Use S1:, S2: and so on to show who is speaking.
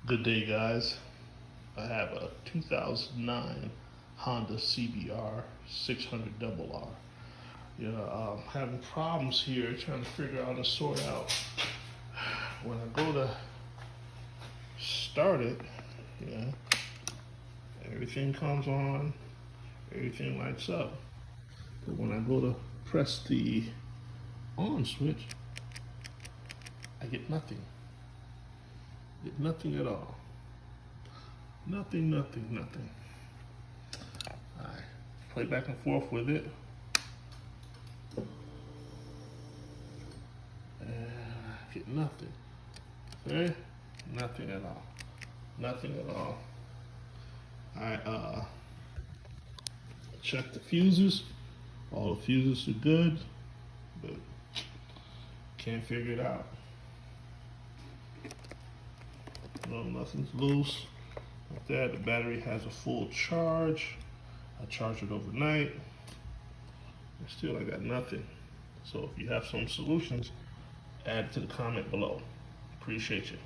S1: Good day, guys. I have a 2009 Honda CBR600rr. I'm having problems here trying to figure out and sort out. When I go to start it, everything comes on, everything lights up. But when I go to press the on switch, I get nothing. Get nothing at all. Nothing. I play back and forth with it. And I get nothing. Okay? Nothing at all. Nothing at all. I checked the fuses. All the fuses are good, but can't figure it out. No, nothing's loose. Like that, the battery has a full charge. I charged it overnight. And still I got nothing. So if you have some solutions, add it to the comment below. Appreciate you.